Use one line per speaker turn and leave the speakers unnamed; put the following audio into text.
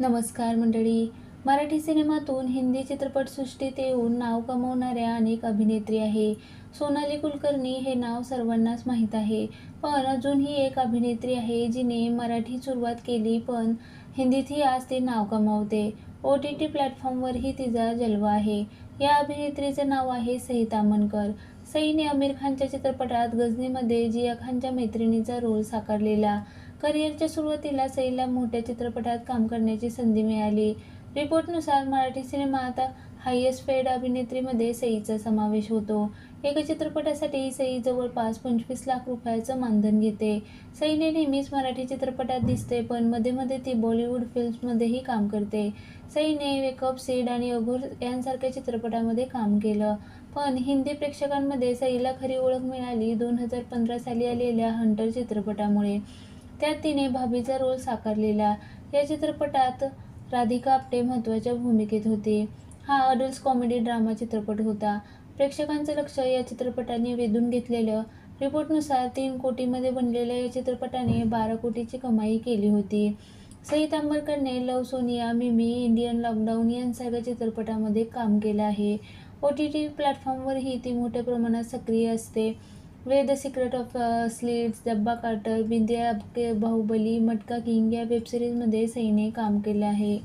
नमस्कार मंडळी. मराठी सिनेमातून हिंदी चित्रपटसृष्टीत येऊन नाव कमावणाऱ्या अनेक अभिनेत्री आहे. सोनाली कुलकर्णी हे नाव सर्वांनाच माहीत आहे. पण अजूनही एक अभिनेत्री आहे जिने मराठीत सुरुवात केली पण हिंदीतही आज ती नाव कमावते. OTT प्लॅटफॉर्मवरही तिचा जलवा आहे. या अभिनेत्रीचं नाव आहे सई ताम्हणकर. सईने आमिर खानच्या चित्रपटात गझनीमध्ये जिया खानच्या मैत्रिणीचा रोल साकारलेला. करिअरच्या सुरुवातीला सईला मोठ्या चित्रपटात काम करण्याची संधी मिळाली. रिपोर्टनुसार मराठी सिनेमात हायेस्ट पेड अभिनेत्रीमध्ये सईचा समावेश होतो. एका चित्रपटासाठी सई जवळपास 25 लाख रुपयाचं मानधन घेते. सईने नेहमीच मराठी चित्रपटात दिसते पण मध्ये ती बॉलिवूड फिल्म्समध्येही काम करते. सईने वेकअप सीड आणि अघोर यांसारख्या चित्रपटामध्ये काम केलं. पण हिंदी प्रेक्षकांमध्ये सईला खरी ओळख मिळाली 2015 साली आलेल्या हंटर चित्रपटामुळे. त्यात तिने भाभीचा रोल साकारलेला. या चित्रपटात राधिका आपटे महत्त्वाच्या भूमिकेत होती. हा अडल्ट कॉमेडी ड्रामा चित्रपट होता. प्रेक्षकांचं लक्ष या चित्रपटाने वेधून घेतलेलं. रिपोर्टनुसार 3 कोटीमध्ये बनलेल्या या चित्रपटाने 12 कोटीची कमाई केली होती. सई ताम्हणकरने लव्ह सोनिया, मिमी, इंडियन लॉकडाऊन यांसारख्या चित्रपटामध्ये काम केलं आहे. OTT प्लॅटफॉर्मवरही ती मोठ्या प्रमाणात सक्रिय असते. द सिक्रेट ऑफ स्लीड्स, डब्बा कार्टर, बिंदिया के बाहुबली, मटका किंग या वेबसिरीजमध्ये सईने काम केलं आहे.